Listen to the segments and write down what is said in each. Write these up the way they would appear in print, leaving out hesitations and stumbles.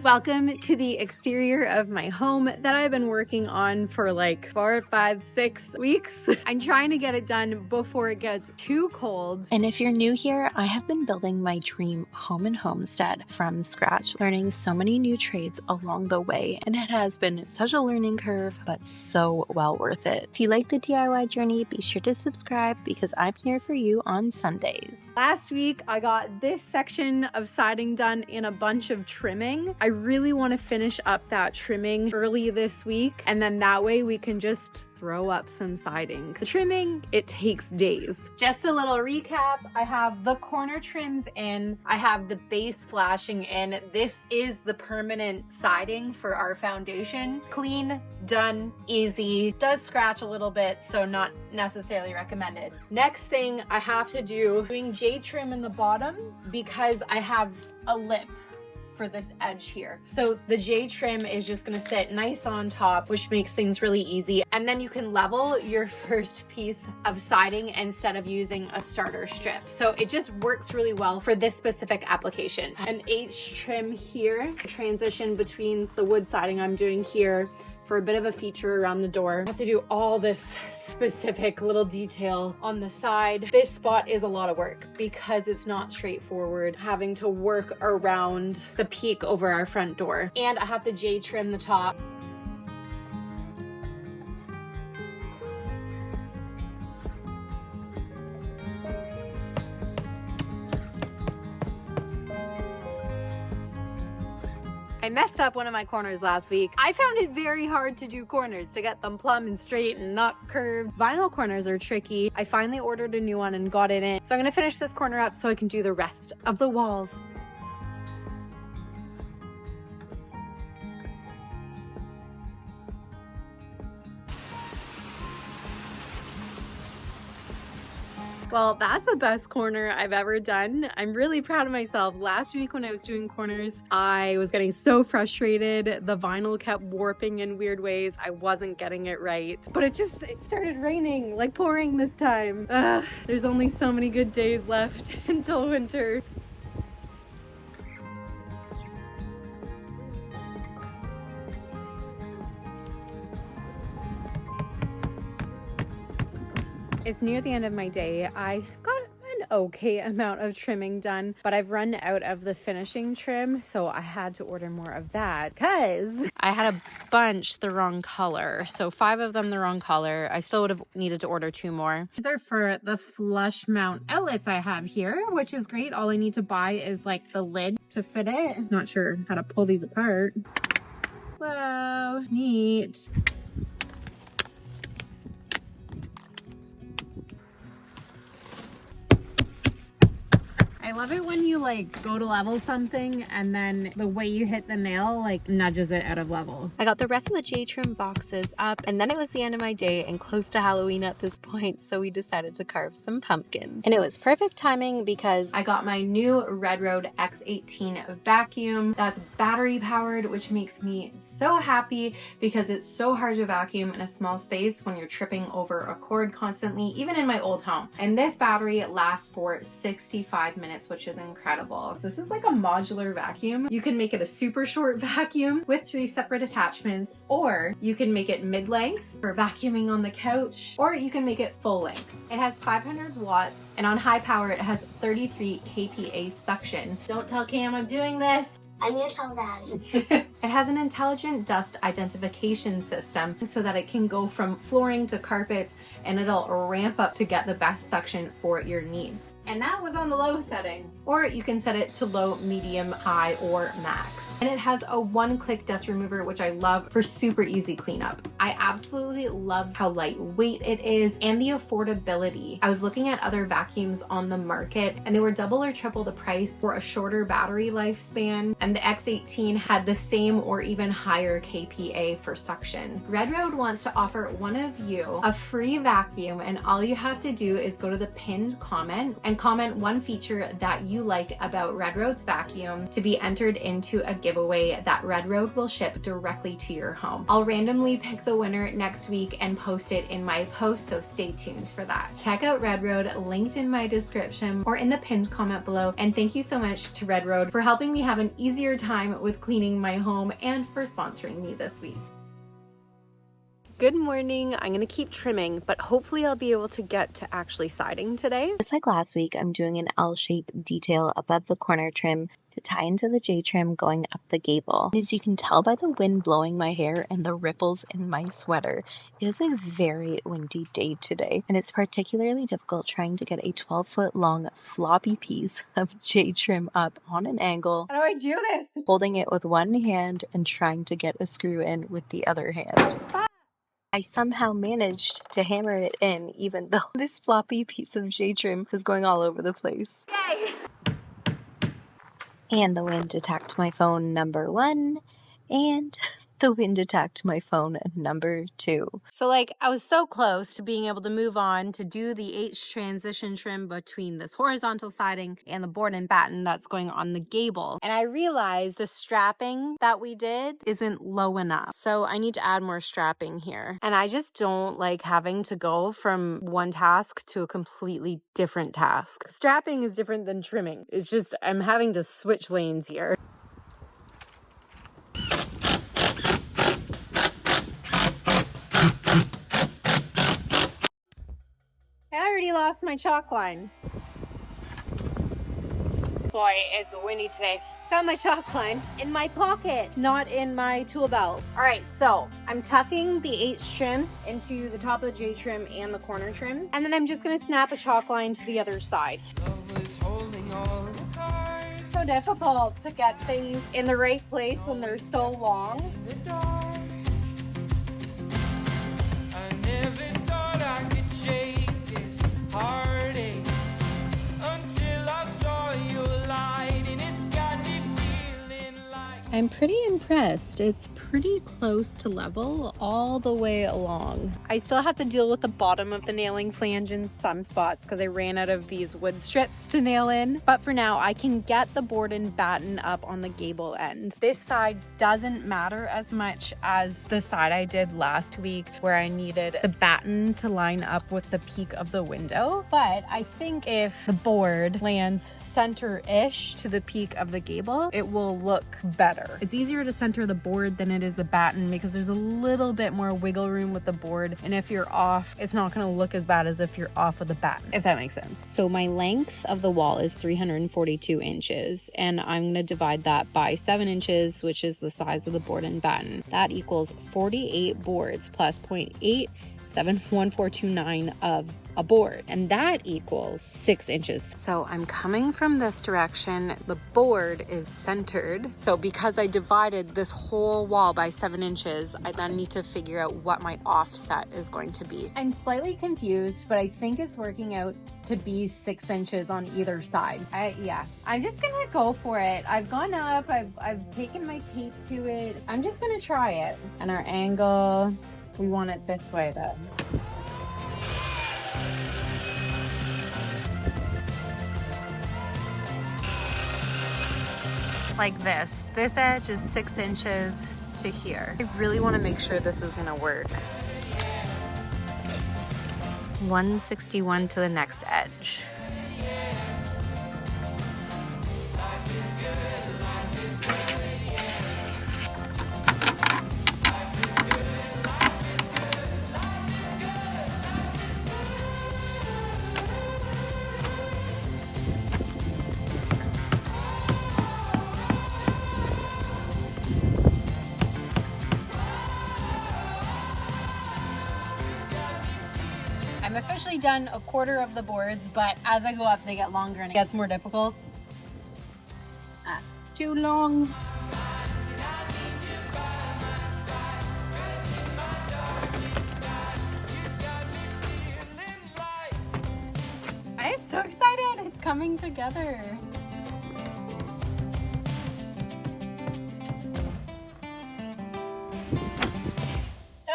Welcome to the exterior of my home that I've been working on for like 4, 5, 6 weeks. I'm trying to get it done before it gets too cold. And if you're new here, I have been building my dream home and homestead from scratch, learning so many new trades along the way, and it has been such a learning curve, but so well worth it. If you like the DIY journey, be sure to subscribe because I'm here for you on Sundays. Last week, I got this section of siding done in a bunch of trimming. I really want to finish up that trimming early this week, and then that way we can just throw up some siding. The trimming, it takes days. Just a little recap, I have the corner trims in, I have the base flashing in. This is the permanent siding for our foundation. Clean, done, easy. Does scratch a little bit, so not necessarily recommended. Next thing I have to do, doing J trim in the bottom because I have a lip for this edge here. So the J trim is just gonna sit nice on top, which makes things really easy. And then you can level your first piece of siding instead of using a starter strip. So it just works really well for this specific application. An H trim here, transition between the wood siding I'm doing here for a bit of a feature around the door. I have to do all this specific little detail on the side. This spot is a lot of work because it's not straightforward, having to work around the peak over our front door. And I have to J trim the top. I messed up one of my corners last week. I found it very hard to do corners, to get them plumb and straight and not curved. Vinyl corners are tricky. I finally ordered a new one and got it in. So I'm gonna finish this corner up so I can do the rest of the walls. Well, that's the best corner I've ever done. I'm really proud of myself. Last week when I was doing corners, I was getting so frustrated. The vinyl kept warping in weird ways. I wasn't getting it right. But it started raining, like pouring this time. There's only so many good days left until winter. It's near the end of my day. I got an okay amount of trimming done, but I've run out of the finishing trim, so I had to order more of that because I had a bunch the wrong color. So 5 of them the wrong color. I still would have needed to order 2 more. These are for the flush mount outlets I have here, which is great. All I need to buy is like the lid to fit it. I'm not sure how to pull these apart. Whoa, neat. I love it when you like go to level something and then the way you hit the nail like nudges it out of level. I got the rest of the J trim boxes up, and then it was the end of my day and close to Halloween at this point, so we decided to carve some pumpkins. And it was perfect timing because I got my new Redroad X18 vacuum that's battery powered, which makes me so happy because it's so hard to vacuum in a small space when you're tripping over a cord constantly, even in my old home. And this battery lasts for 65 minutes, which is incredible. So this is like a modular vacuum. You can make it a super short vacuum with 3 separate attachments, or you can make it mid-length for vacuuming on the couch, or you can make it full length. It has 500 watts, and on high power it has 33 kPa suction. Don't tell Cam I'm doing this. I'm gonna tell Daddy. It has an intelligent dust identification system so that it can go from flooring to carpets, and it'll ramp up to get the best suction for your needs. And that was on the low setting. Or you can set it to low, medium, high, or max. And it has a 1-click dust remover, which I love for super easy cleanup. I absolutely love how lightweight it is and the affordability. I was looking at other vacuums on the market and they were double or triple the price for a shorter battery lifespan, and the X18 had the same or even higher kPa for suction. Redroad wants to offer one of you a free vacuum, and all you have to do is go to the pinned comment and comment one feature that you like about Redroad's vacuum to be entered into a giveaway that Redroad will ship directly to your home. I'll randomly pick the winner next week and post it in my post, so stay tuned for that. Check out Redroad, linked in my description or in the pinned comment below. And thank you so much to Redroad for helping me have an easier time with cleaning my home and for sponsoring me this week. Good morning. I'm going to keep trimming, but hopefully I'll be able to get to actually siding today. Just like last week, I'm doing an L-shape detail above the corner trim to tie into the J-trim going up the gable. As you can tell by the wind blowing my hair and the ripples in my sweater, it is a very windy day today, and it's particularly difficult trying to get a 12-foot long floppy piece of J-trim up on an angle. How do I do this? Holding it with one hand and trying to get a screw in with the other hand. I somehow managed to hammer it in, even though this floppy piece of J-trim was going all over the place. Yay! And the wind attacked my phone, number 1, and the wind attacked my phone, number 2. So I was so close to being able to move on to do the H transition trim between this horizontal siding and the board and batten that's going on the gable. And I realized the strapping that we did isn't low enough. So I need to add more strapping here. And I just don't like having to go from one task to a completely different task. Strapping is different than trimming. It's just I'm having to switch lanes here. I already lost my chalk line. Boy, it's windy today. Found my chalk line in my pocket, not in my tool belt. All right, so I'm tucking the H trim into the top of the J trim and the corner trim. And then I'm just gonna snap a chalk line to the other side. So difficult to get things in the right place when they're so long. I'm pretty impressed. It's pretty close to level all the way along. I still have to deal with the bottom of the nailing flange in some spots because I ran out of these wood strips to nail in. But for now, I can get the board and batten up on the gable end. This side doesn't matter as much as the side I did last week where I needed the batten to line up with the peak of the window. But I think if the board lands center-ish to the peak of the gable, it will look better. It's easier to center the board than it is the batten because there's a little bit more wiggle room with the board, and if you're off, it's not going to look as bad as if you're off with the batten, if that makes sense. So my length of the wall is 342 inches, and I'm going to divide that by 7 inches, which is the size of the board and batten. That equals 48 boards plus 0.871429 of a board, and that equals 6 inches. So I'm coming from this direction. The board is centered. So because I divided this whole wall by 7 inches, I then need to figure out what my offset is going to be. I'm slightly confused, but I think it's working out to be 6 inches on either side. Yeah, I'm just gonna go for it. I've gone up, I've taken my tape to it. I'm just gonna try it. And our angle, we want it this way though. Like this. This edge is 6 inches to here. I really want to make sure this is gonna work. 161 to the next edge. I'm officially done a quarter of the boards, but as I go up, they get longer and it gets more difficult. That's too long. I'm so excited. It's coming together. So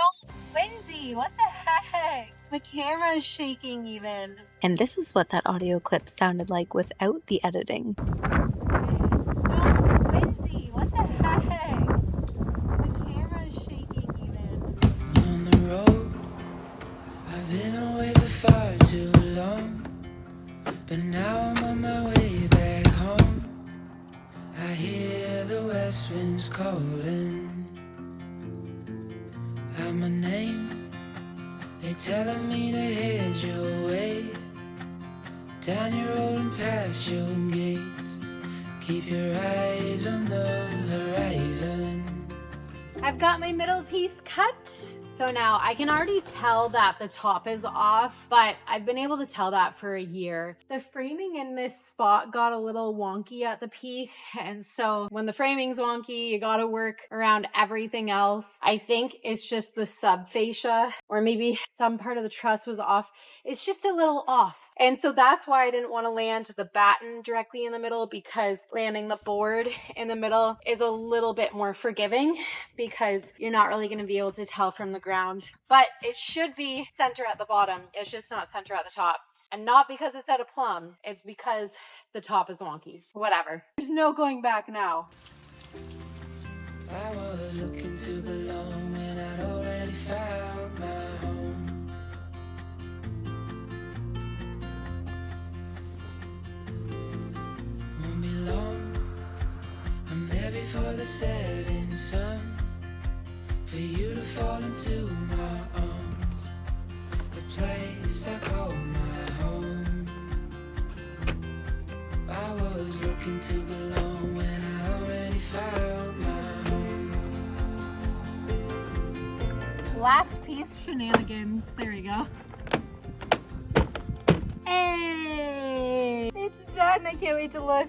windy. What the heck? The camera's shaking even. And this is what that audio clip sounded like without the editing. It is so windy. What the heck? The camera's shaking even. On the road, I've been away for far too long, but now I'm on my way back home. I hear the west winds calling out my name. They're telling me to head your way, down your road and past your gates. Keep your eyes on the horizon. I've got my middle piece cut. So now I can already tell that the top is off, but I've been able to tell that for a year. The framing in this spot got a little wonky at the peak. And so when the framing's wonky, you gotta work around everything else. I think it's just the subfascia, or maybe some part of the truss was off. It's just a little off. And so that's why I didn't want to land the batten directly in the middle, because landing the board in the middle is a little bit more forgiving, because you're not really going to be able to tell from the ground. But it should be center at the bottom. It's just not center at the top. And not because it's at a plumb. It's because the top is wonky. Whatever. There's no going back now. I was looking to belong when I'd already found my home. Won't be long, I'm there before the setting sun, for you to fall into my arms, the place I call my home. I was looking to belong when I already found my home. Last piece shenanigans. There we go. Hey! It's done. I can't wait to look.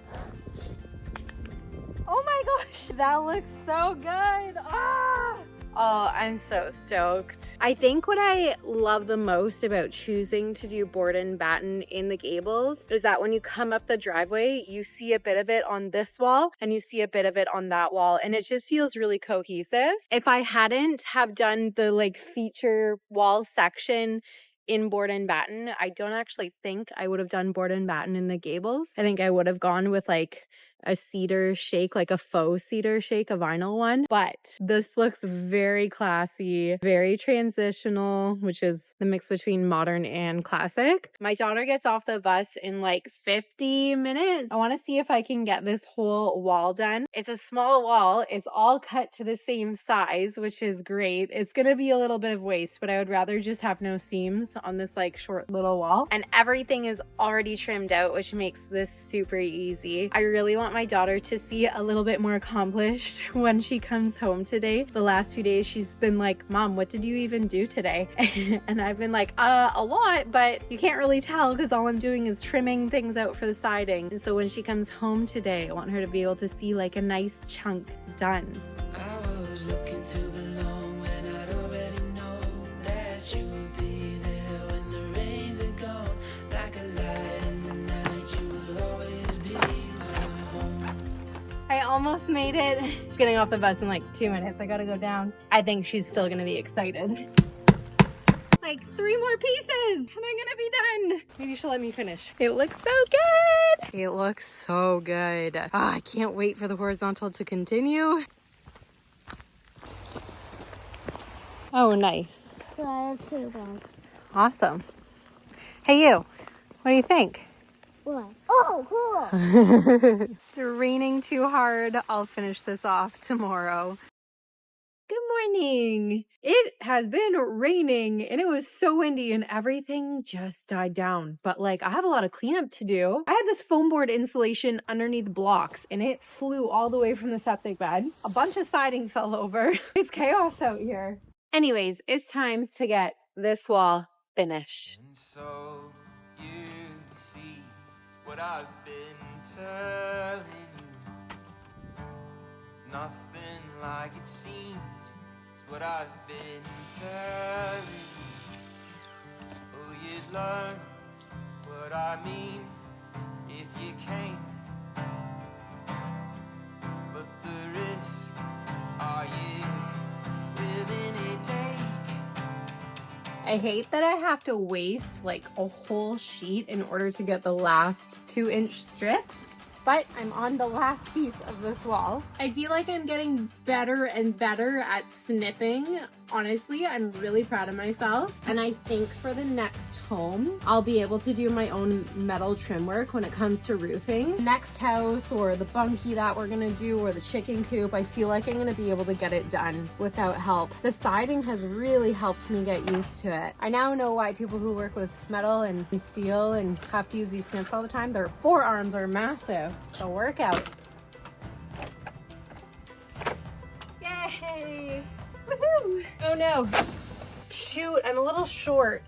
Oh my gosh, that looks so good. Ah! Oh, I'm so stoked. I think what I love the most about choosing to do board and batten in the gables is that when you come up the driveway, you see a bit of it on this wall and you see a bit of it on that wall, and it just feels really cohesive. If I hadn't have done the like feature wall section in board and batten, I don't actually think I would have done board and batten in the gables. I think I would have gone with like a cedar shake, like a faux cedar shake, a vinyl one. But this looks very classy, very transitional, which is the mix between modern and classic. My daughter gets off the bus in like 50 minutes. I want to see if I can get this whole wall done. It's a small wall. It's all cut to the same size, which is great. It's going to be a little bit of waste, but I would rather just have no seams on this like short little wall. And everything is already trimmed out, which makes this super easy. I really want my daughter to see a little bit more accomplished when she comes home today. The last few days she's been like, Mom, what did you even do today? And I've been like, a lot, but you can't really tell because all I'm doing is trimming things out for the siding. And so when she comes home today, I want her to be able to see like a nice chunk done. I was looking to belong when I'd already known that you would be there when the rains are gone. Like a light in the night, you will always be my home. I almost made it. Getting off the bus in like 2 minutes. I gotta go down. I think she's still gonna be excited. Like 3 more pieces and I'm gonna be done. Maybe she'll let me finish. It looks so good. It looks so good. Oh, I can't wait for the horizontal to continue. Oh, nice. Awesome. Hey, you. What do you think? What? Oh, cool. It's raining too hard. I'll finish this off tomorrow. Good morning. It has been raining and it was so windy and everything just died down. But like I have a lot of cleanup to do. I had this foam board insulation underneath blocks and it flew all the way from the septic bed. A bunch of siding fell over. It's chaos out here. Anyways, it's time to get this wall finished. And so you see what I've been telling you. It's nothing like it seems. It's what I've been telling you. Oh, you'd learn what I mean if you came. But the risk, are you willing to take? I hate that I have to waste like a whole sheet in order to get the last 2-inch strip, but I'm on the last piece of this wall. I feel like I'm getting better and better at snipping. Honestly, I'm really proud of myself. And I think for the next home, I'll be able to do my own metal trim work when it comes to roofing. Next house, or the bunkie that we're gonna do, or the chicken coop, I feel like I'm gonna be able to get it done without help. The siding has really helped me get used to it. I now know why people who work with metal and steel and have to use these snips all the time, their forearms are massive. It's a workout. Yay! Woohoo! Oh no. Shoot, I'm a little short.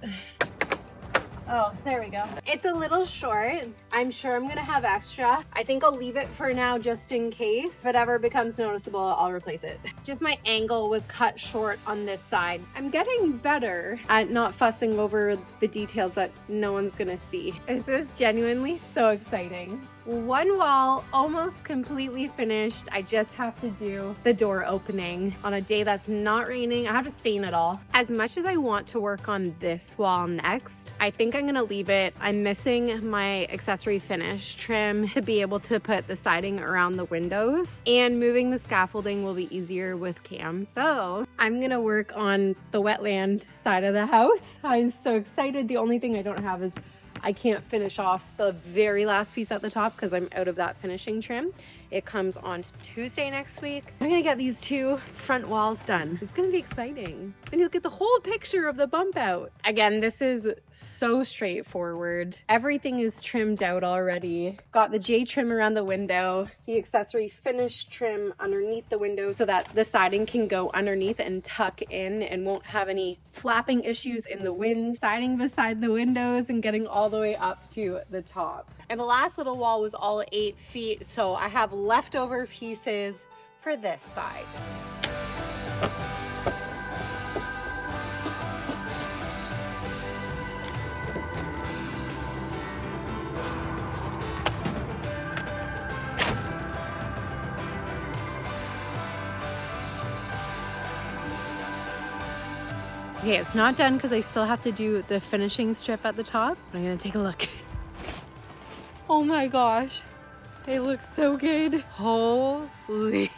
Oh, there we go. It's a little short. I'm sure I'm gonna have extra. I think I'll leave it for now just in case. If it ever becomes noticeable, I'll replace it. Just my angle was cut short on this side. I'm getting better at not fussing over the details that no one's gonna see. This is genuinely so exciting. One wall almost completely finished. I just have to do the door opening on a day that's not raining. I have to stain it all. As much as I want to work on this wall next, I think I'm gonna leave it. I'm missing my accessory finish trim to be able to put the siding around the windows, and moving the scaffolding will be easier with Cam. So I'm gonna work on the wetland side of the house. I'm so excited. The only thing I don't have is I can't finish off the very last piece at the top because I'm out of that finishing trim. It comes on Tuesday next week. I'm gonna get these 2 front walls done. It's gonna be exciting. And you'll get the whole picture of the bump out. Again, this is so straightforward. Everything is trimmed out already. Got the J trim around the window, the accessory finish trim underneath the window so that the siding can go underneath and tuck in and won't have any flapping issues in the wind. Siding beside the windows and getting all the way up to the top. And the last little wall was all 8 feet, so I have leftover pieces for this side. Okay, it's not done because I still have to do the finishing strip at the top. I'm gonna take a look. Oh my gosh, they look so good. Holy,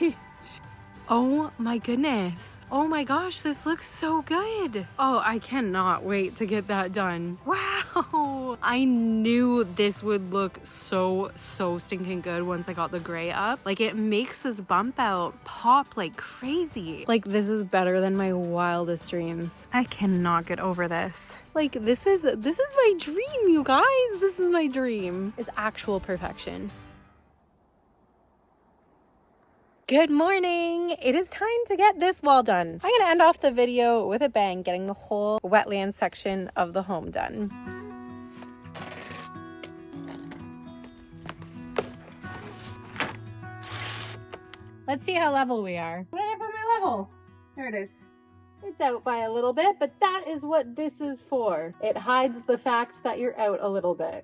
oh my goodness. Oh my gosh, this looks so good. Oh, I cannot wait to get that done. Wow, I knew this would look so stinking good once I got the gray up. Like, it makes this bump out pop like crazy. Like, this is better than my wildest dreams. I cannot get over this. Like, this is my dream, you guys. This is my dream. It's actual perfection. Good morning. It is time to get this wall done. I'm gonna end off the video with a bang, getting the whole wetland section of the home done. Let's see how level we are. Where did I put my level? There it is. It's out by a little bit, but that is what this is for. It hides the fact that you're out a little bit.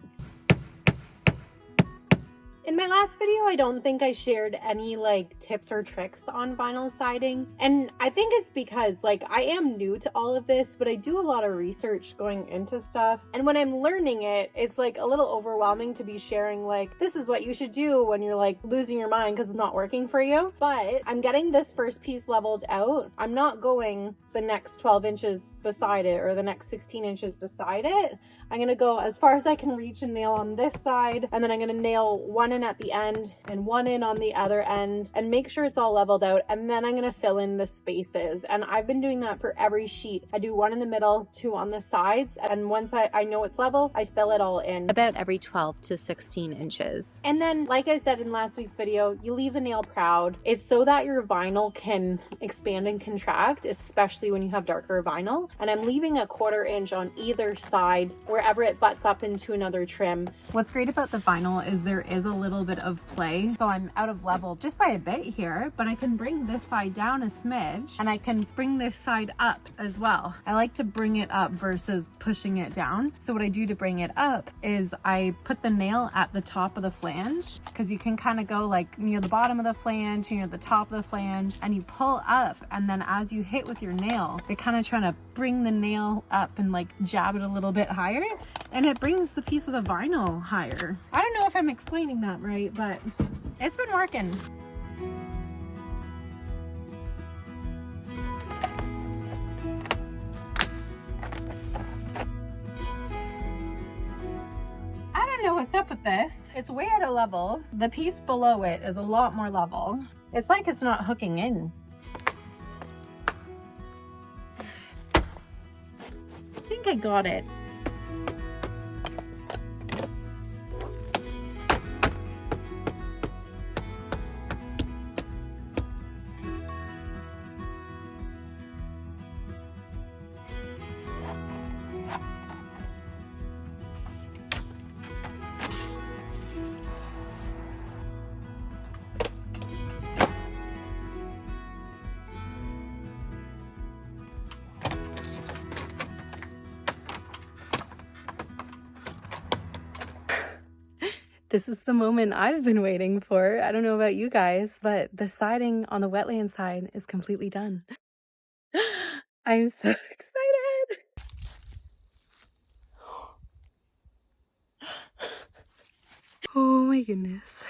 In my last video, I don't think I shared any like tips or tricks on vinyl siding. And I think it's because like I am new to all of this, but I do a lot of research going into stuff. And when I'm learning it, it's like a little overwhelming to be sharing like, this is what you should do when you're like losing your mind because it's not working for you. But I'm getting this first piece leveled out. I'm not going the next 12 inches beside it or the next 16 inches beside it. I'm gonna go as far as I can reach and nail on this side, and then I'm gonna nail one in at the end and one in on the other end and make sure it's all leveled out, and then I'm gonna fill in the spaces. And I've been doing that for every sheet. I do one in the middle, 2 on the sides, and once I know it's level, I fill it all in. About every 12 to 16 inches. And then, like I said in last week's video, you leave the nail proud. It's so that your vinyl can expand and contract, especially when you have darker vinyl. And I'm leaving a 1/4 inch on either side wherever it butts up into another trim. What's great about the vinyl is there is a little bit of play. So I'm out of level just by a bit here, but I can bring this side down a smidge and I can bring this side up as well. I like to bring it up versus pushing it down. So what I do to bring it up is I put the nail at the top of the flange, because you can kind of go like near the bottom of the flange, near the top of the flange, and you pull up, and then as you hit with your nail, nail. They're kind of trying to bring the nail up and like jab it a little bit higher, and it brings the piece of the vinyl higher. I don't know if I'm explaining that right, but it's been working. I don't know what's up with this. It's way out of level. The piece below it is a lot more level. It's like it's not hooking in. I think I got it. This is the moment I've been waiting for. I don't know about you guys, but the siding on the wetland side is completely done. I'm so excited. Oh my goodness.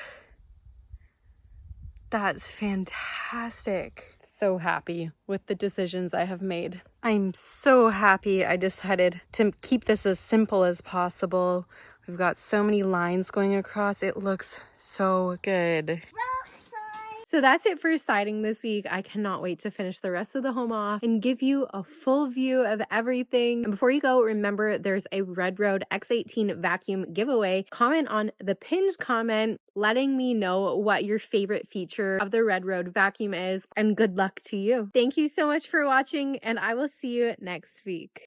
That's fantastic. So happy with the decisions I have made. I'm so happy I decided to keep this as simple as possible. We've got so many lines going across. It looks so good. So that's it for siding this week. I cannot wait to finish the rest of the home off and give you a full view of everything. And before you go, remember there's a Redroad X18 vacuum giveaway. Comment on the pinned comment letting me know what your favorite feature of the Redroad vacuum is, and good luck to you. Thank you so much for watching, and I will see you next week.